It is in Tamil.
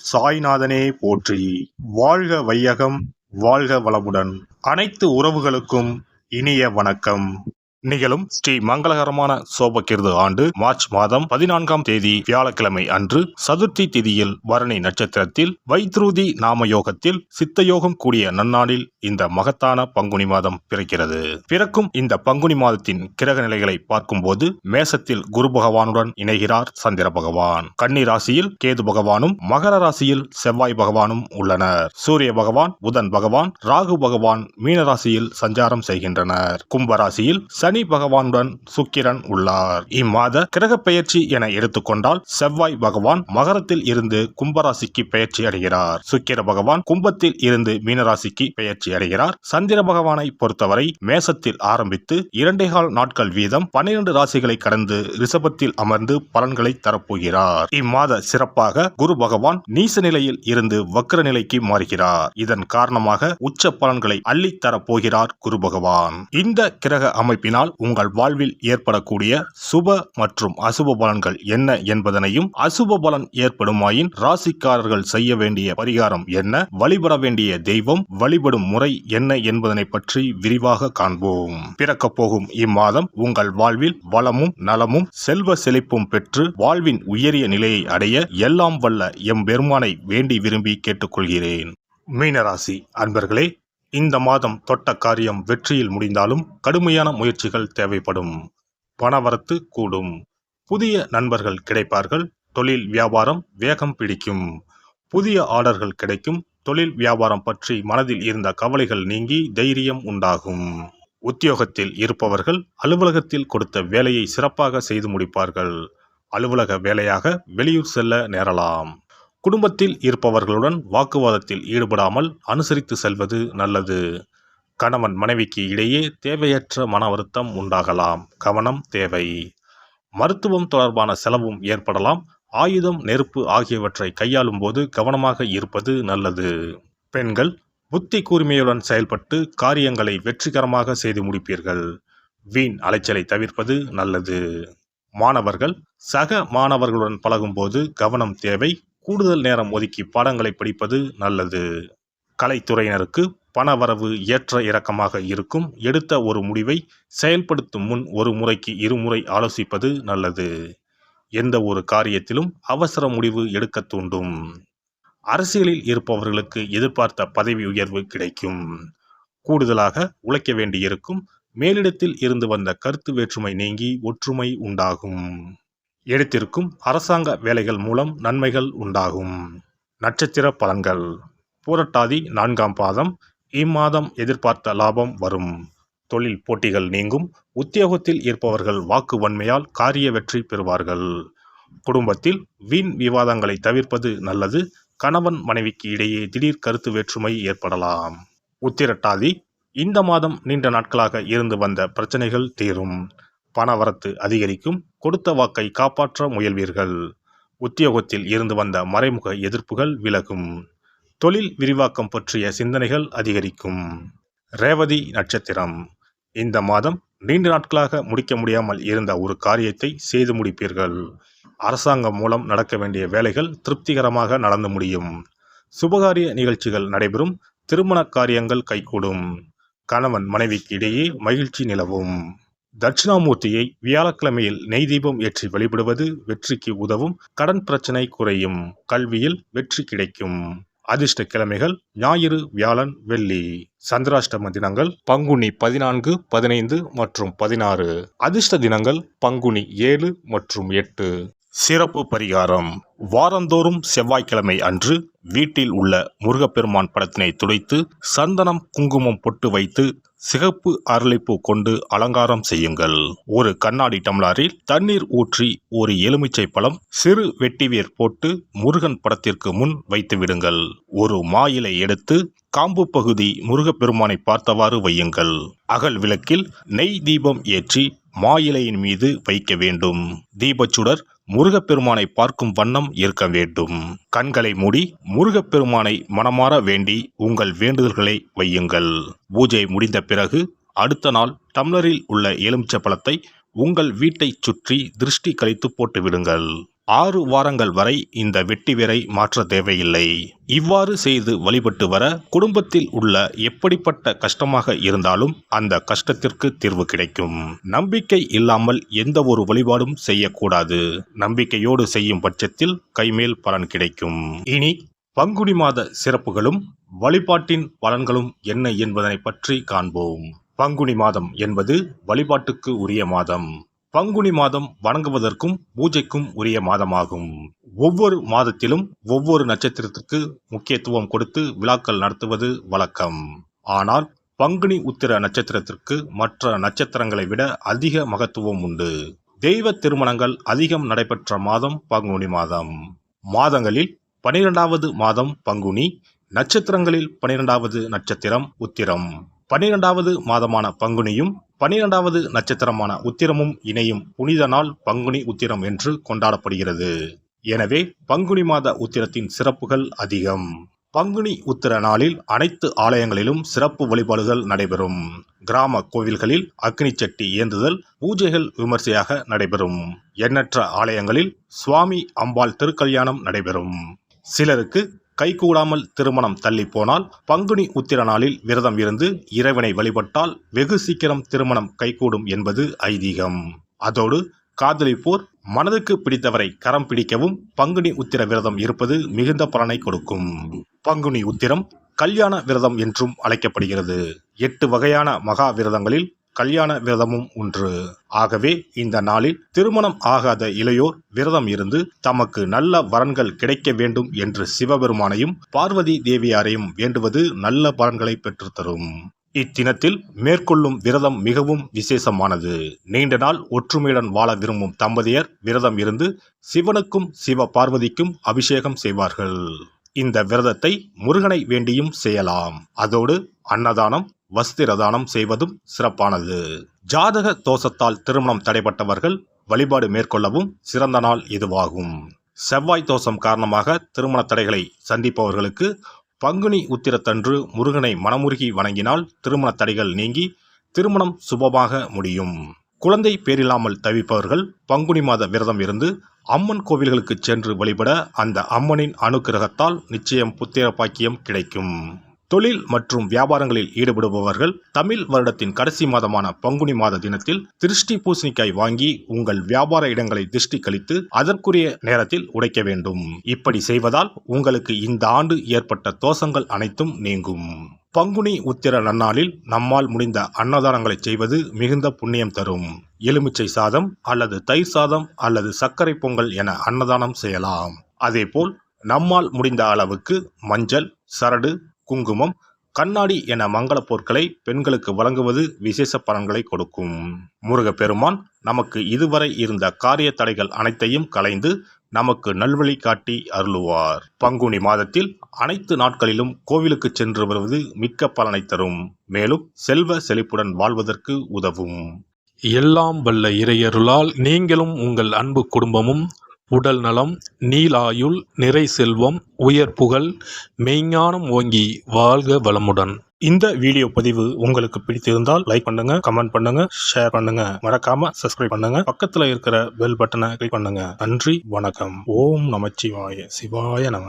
சாய்நாதனே போற்றி. வாழ்க வையகம், வாழ்க வளமுடன். அனைத்து உறவுகளுக்கும் இனிய வணக்கம். நிகழும் ஸ்ரீ மங்களகரமான சோபகிருது ஆண்டு மார்ச் மாதம் 14ஆம் தேதி வியாழக்கிழமை அன்று சதுர்த்தி திதியில் பரணி நட்சத்திரத்தில் வைத்ருதி நாம யோகத்தில் சித்தயோகம் கூடிய நன்னாளில் இந்த மகத்தான பங்குனி மாதம் பிறக்கிறது. பிறக்கும் இந்த பங்குனி மாதத்தின் கிரக நிலைகளை பார்க்கும்போது மேசத்தில் குரு பகவானுடன் இணைகிறார் சந்திர பகவான். கன்னி ராசியில் கேது பகவானும் மகர ராசியில் செவ்வாய் பகவானும் உள்ளனர். சூரிய பகவான், புதன் பகவான், ராகு பகவான் மீன ராசியில் சஞ்சாரம் செய்கின்றனர். கும்பராசியில் சனி பகவானுடன் சுக்கிரன் உள்ளார். இம்மாத கிரக பெயர்ச்சி என எடுத்துக்கொண்டால் செவ்வாய் பகவான் மகரத்தில் இருந்து கும்பராசிக்கு பெயர்ச்சி அடைகிறார். சுக்கிர பகவான் கும்பத்தில் இருந்து மீனராசிக்கு பெயர்ச்சி அடைகிறார். சந்திர பகவானை பொறுத்தவரை மேசத்தில் ஆரம்பித்து 2.25 நாட்கள் வீதம் 12 ராசிகளை கடந்து ரிஷபத்தில் அமர்ந்து பலன்களை தரப்போகிறார். இம்மாத சிறப்பாக குரு பகவான் நீச நிலையில் இருந்து வக்ர நிலைக்கு மாறுகிறார். இதன் காரணமாக உச்ச பலன்களை அள்ளித் தரப்போகிறார் குரு பகவான். இந்த கிரக அமைப்பினால் உங்கள் வாழ்வில் ஏற்படக்கூடிய சுப மற்றும் அசுப பலன்கள் என்ன என்பதனையும், அசுப பலன் ஏற்படுமாயின் ராசிக்காரர்கள் செய்ய வேண்டிய பரிகாரம் என்ன, வழிபட வேண்டிய தெய்வம், வழிபடும் முறை என்ன என்பதனை பற்றி விரிவாக காண்போம். பிறக்க போகும் இம்மாதம் உங்கள் வாழ்வில் வளமும் நலமும் செல்வ செழிப்பும் பெற்று வாழ்வின் உயரிய நிலையை அடைய எல்லாம் வல்ல எம்பெருமானை வேண்டி விரும்பி கேட்டுக்கொள்கிறேன். மீனராசி அன்பர்களே, இந்த மாதம் தொட்ட காரியம் வெற்றியில் முடிந்தாலும் கடுமையான முயற்சிகள் தேவைப்படும். பணவரத்து கூடும். புதிய நண்பர்கள் கிடைப்பார்கள். தொழில் வியாபாரம் வேகம் பிடிக்கும். புதிய ஆர்டர்கள் கிடைக்கும். தொழில் வியாபாரம் பற்றி மனதில் இருந்த கவலைகள் நீங்கி தைரியம் உண்டாகும். உத்தியோகத்தில் இருப்பவர்கள் அலுவலகத்தில் கொடுத்த வேலையை சிறப்பாக செய்து முடிப்பார்கள். அலுவலக வேலையாக வெளியூர் செல்ல நேரலாம். குடும்பத்தில் இருப்பவர்களுடன் வாக்குவாதத்தில் ஈடுபடாமல் அனுசரித்து செல்வது நல்லது. கணவன் மனைவிக்கு இடையே தேவையற்ற மன வருத்தம் உண்டாகலாம். கவனம் தேவை. மருத்துவம் தொடர்பான செலவும் ஏற்படலாம். ஆயுதம், நெருப்பு ஆகியவற்றை கையாளும் போது கவனமாக இருப்பது நல்லது. பெண்கள் புத்தி கூர்மையுடன் செயல்பட்டு காரியங்களை வெற்றிகரமாக செய்து முடிப்பீர்கள். வீண் அலைச்சலை தவிர்ப்பது நல்லது. மாணவர்கள் சக மாணவர்களுடன் பழகும்போது கவனம் தேவை. கூடுதல் நேரம் ஒதுக்கி பாடங்களை படிப்பது நல்லது. கலைத்துறையினருக்கு பணவரவு ஏற்ற இறக்கமாக இருக்கும். எடுத்த ஒரு முடிவை செயல்படுத்தும் முன் ஒரு முறைக்கு இருமுறை ஆலோசிப்பது நல்லது. எந்த ஒரு காரியத்திலும் அவசர முடிவு எடுக்க தூண்டும். அரசியலில் இருப்பவர்களுக்கு எதிர்பார்த்த பதவி உயர்வு கிடைக்கும். கூடுதலாக உழைக்க வேண்டியிருக்கும். மேலிடத்தில் இருந்து வந்த கருத்து வேற்றுமை நீங்கி ஒற்றுமை உண்டாகும். எடுத்திருக்கும் அரசாங்க வேலைகள் மூலம் நன்மைகள் உண்டாகும். நட்சத்திர பலன்கள். பூரட்டாதி 4ஆம் பாதம். இம்மாதம் எதிர்பார்த்த லாபம் வரும். தொழில் போட்டிகள் நீங்கும். உத்தியோகத்தில் இருப்பவர்கள் வாக்கு வன்மையால் காரிய வெற்றி பெறுவார்கள். குடும்பத்தில் வீண் விவாதங்களை தவிர்ப்பது நல்லது. கணவன் மனைவிக்கு இடையே திடீர் கருத்து வேற்றுமை ஏற்படலாம். உத்திரட்டாதி. இந்த மாதம் நீண்ட நாட்களாக இருந்து வந்த பிரச்சனைகள் தீரும். பணவரத்து அதிகரிக்கும். கொடுத்த வாக்கை காப்பாற்ற முயல்வீர்கள். உத்தியோகத்தில் இருந்து வந்த மறைமுக எதிர்ப்புகள் விலகும். தொழில் விரிவாக்கம் பற்றிய சிந்தனைகள் அதிகரிக்கும். ரேவதி நட்சத்திரம். இந்த மாதம் நீண்ட நாட்களாக முடிக்க முடியாமல் இருந்த ஒரு காரியத்தை செய்து முடிப்பீர்கள். அரசாங்கம் மூலம் நடக்க வேண்டிய வேலைகள் திருப்திகரமாக நடந்து முடியும். சுபகாரிய நிகழ்ச்சிகள் நடைபெறும். திருமண காரியங்கள் கைகூடும். கணவன் மனைவிக்கு இடையே மகிழ்ச்சி நிலவும். தட்சிணாமூர்த்தியை வியாழக்கிழமையில் நெய் தீபம் ஏற்றி வழிபடுவது வெற்றிக்கு உதவும். கடன் பிரச்சனை குறையும். கல்வியில் வெற்றி கிடைக்கும். அதிர்ஷ்ட கிழமைகள் ஞாயிறு, வியாழன், வெள்ளி. சந்திராஷ்டம தினங்கள் பங்குனி 14, 15 மற்றும் 16. அதிர்ஷ்ட தினங்கள் பங்குனி 7 மற்றும் 8. சிறப்பு பரிகாரம். வாரந்தோறும் செவ்வாய்க்கிழமை அன்று வீட்டில் உள்ள முருகப்பெருமான் படத்தினை துடைத்து சந்தனம், குங்குமம் பொட்டு வைத்து சிகப்பு அரளிப்பூ கொண்டு அலங்காரம் செய்யுங்கள். ஒரு கண்ணாடி டம்ளரில் தண்ணீர் ஊற்றி ஒரு எலுமிச்சை பழம், சிறு வெட்டிவேர் போட்டு முருகன் படத்திற்கு முன் வைத்து விடுங்கள். ஒரு மாயிலை எடுத்து காம்பு பகுதி முருகப்பெருமானை பார்த்தவாறு வையுங்கள். அகல் விளக்கில் நெய் தீபம் ஏற்றி மாயிலையின் மீது வைக்க வேண்டும். தீபச்சுடர் முருகப்பெருமானை பார்க்கும் வண்ணம் இருக்க வேண்டும். கண்களை மூடி முருகப்பெருமானை மனமாற வேண்டி உங்கள் வேண்டுதல்களை வையுங்கள். பூஜை முடிந்த பிறகு அடுத்த நாள் டம்ளரில் உள்ள எலுமிச்சை பழத்தை உங்கள் வீட்டை சுற்றி திருஷ்டி கழித்து போட்டு விடுங்கள். 6 வாரங்கள் வரை இந்த வெட்டி வேரை மாற்ற தேவையில்லை. இவ்வாறு செய்து வழிபட்டு வர குடும்பத்தில் உள்ள எப்படிப்பட்ட கஷ்டமாக இருந்தாலும் அந்த கஷ்டத்திற்கு தீர்வு கிடைக்கும். நம்பிக்கை இல்லாமல் எந்த ஒரு வழிபாடும் செய்யக்கூடாது. நம்பிக்கையோடு செய்யும் பட்சத்தில் கைமேல் பலன் கிடைக்கும். இனி பங்குனி மாத சிறப்புகளும் வழிபாட்டின் பலன்களும் என்ன என்பதனை பற்றி காண்போம். பங்குனி மாதம் என்பது வழிபாட்டுக்கு உரிய மாதம். பங்குனி மாதம் வணங்குவதற்கும் பூஜைக்கும் உரிய மாதமாகும். ஒவ்வொரு மாதத்திலும் ஒவ்வொரு நட்சத்திரத்திற்கு முக்கியத்துவம் கொடுத்து விழாக்கள் நடத்துவது வழக்கம். ஆனால் பங்குனி உத்திர நட்சத்திரத்திற்கு மற்ற நட்சத்திரங்களை விட அதிக மகத்துவம் உண்டு. தெய்வ திருமணங்கள் அதிகம் நடைபெற்ற மாதம் பங்குனி மாதம். மாதங்களில் 12வது மாதம் பங்குனி, நட்சத்திரங்களில் 12வது நட்சத்திரம் உத்திரம். 12வது மாதமான பங்குனியும் 12வது நட்சத்திரமான உத்திரமும் இணையும் புனித நாள் பங்குனி உத்திரம் என்று கொண்டாடப்படுகிறது. எனவே பங்குனி மாத உத்திரத்தின் சிறப்புகள் அதிகம். பங்குனி உத்திர நாளில் அனைத்து ஆலயங்களிலும் சிறப்பு வழிபாடுகள் நடைபெறும். கிராம கோவில்களில் அக்னி சட்டி ஏந்துதல், பூஜைகள் விமர்சையாக நடைபெறும். எண்ணற்ற ஆலயங்களில் சுவாமி அம்பாள் திருக்கல்யாணம் நடைபெறும். சிலருக்கு கைகூடாமல் திருமணம் தள்ளி போனால் பங்குனி உத்திர நாளில் விரதம் இருந்து இறைவனை வழிபட்டால் வெகு சீக்கிரம் திருமணம் கைகூடும் என்பது ஐதீகம். அதோடு காதலிப்போர் மனதுக்கு பிடித்தவரை கரம் பிடிக்கவும் பங்குனி உத்திர விரதம் இருப்பது மிகுந்த பலனை கொடுக்கும். பங்குனி உத்திரம் கல்யாண விரதம் என்றும் அழைக்கப்படுகிறது. 8 வகையான மகா விரதங்களில் கல்யாண விரதமும் ஒன்று. ஆகவே இந்த நாளில் திருமணம் ஆகாத இளையோர் விரதம் இருந்து தமக்கு நல்ல வரன்கள் கிடைக்க வேண்டும் என்று சிவபெருமானையும் பார்வதி தேவியாரையும் வேண்டுவது நல்ல பலன்களை பெற்றுத்தரும். இத்தினத்தில் மேற்கொள்ளும் விரதம் மிகவும் விசேஷமானது. நீண்ட நாள் ஒற்றுமையுடன் வாழ விரும்பும் தம்பதியர் விரதம் இருந்து சிவனுக்கும் சிவ பார்வதிக்கும் அபிஷேகம் செய்வார்கள். இந்த விரதத்தை முருகனை வேண்டியும் செய்யலாம். அதோடு அன்னதானம், வஸ்திரதானம் செய்வதும் சிறப்பானது. ஜாதக தோஷத்தால் திருமணம் தடைப்பட்டவர்கள் வழிபாடு மேற்கொள்ளவும் சிறந்த நாள் இதுவாகும். செவ்வாய் தோஷம் காரணமாக திருமண தடைகளை சந்திப்பவர்களுக்கு பங்குனி உத்திரத்தன்று முருகனை மனமுருகி வணங்கினால் திருமண தடைகள் நீங்கி திருமணம் சுபமாக முடியும். குழந்தை பேரில்லாமல் தவிப்பவர்கள் பங்குனி மாத விரதம் இருந்து அம்மன் கோவில்களுக்கு சென்று வழிபட அந்த அம்மனின் அனுக்கிரகத்தால் நிச்சயம் புத்திர பாக்கியம் கிடைக்கும். தொழில் மற்றும் வியாபாரங்களில் ஈடுபடுபவர்கள் தமிழ் வருடத்தின் கடைசி மாதமான பங்குனி மாத தினத்தில் திருஷ்டி பூசணிக்காய் வாங்கி உங்கள் வியாபார இடங்களை திருஷ்டி கழித்து அதற்குரிய நேரத்தில் உடைக்க வேண்டும். இப்படி செய்வதால் உங்களுக்கு இந்த ஆண்டு ஏற்பட்ட தோஷங்கள் அனைத்தும் நீங்கும். பங்குனி உத்திர நன்னாளில் நம்மால் முடிந்த அன்னதானங்களை செய்வது மிகுந்த புண்ணியம் தரும். எலுமிச்சை சாதம் அல்லது தயிர் சாதம் அல்லது சர்க்கரை பொங்கல் என அன்னதானம் செய்யலாம். அதேபோல் நம்மால் முடிந்த அளவுக்கு மஞ்சள், சரடு, குங்குமம், கண்ணாடி என மங்கள பொருட்களை பெண்களுக்கு வழங்குவது விசேஷ பலன்களை கொடுக்கும். முருகப்பெருமான் நமக்கு இதுவரை இருந்த காரிய தடைகள் அனைத்தையும் களைந்து நமக்கு நல்வழி காட்டி அருளுவார். பங்குனி மாதத்தில் அனைத்து நாட்களிலும் கோவிலுக்கு சென்று வருவது மிக்க பலனை தரும். மேலும் செல்வ செழிப்புடன் வாழ்வதற்கு உதவும். எல்லாம் வல்ல இறையருளால் நீங்களும் உங்கள் அன்பு குடும்பமும் உடல் நலம், நீலாயுள், நிறை செல்வம், உயர் புகழ், மெய்ஞானம் ஓங்கி வாழ்க வளமுடன். இந்த வீடியோ பதிவு உங்களுக்கு பிடித்திருந்தால் லைக் பண்ணுங்க, கமெண்ட் பண்ணுங்க, ஷேர் பண்ணுங்க, மறக்காம சப்ஸ்கிரைப் பண்ணுங்க, பக்கத்துல இருக்கிற பெல் பட்டனை கிளிக் பண்ணுங்க. நன்றி, வணக்கம். ஓம் நமச்சிவாய. சிவாய நம.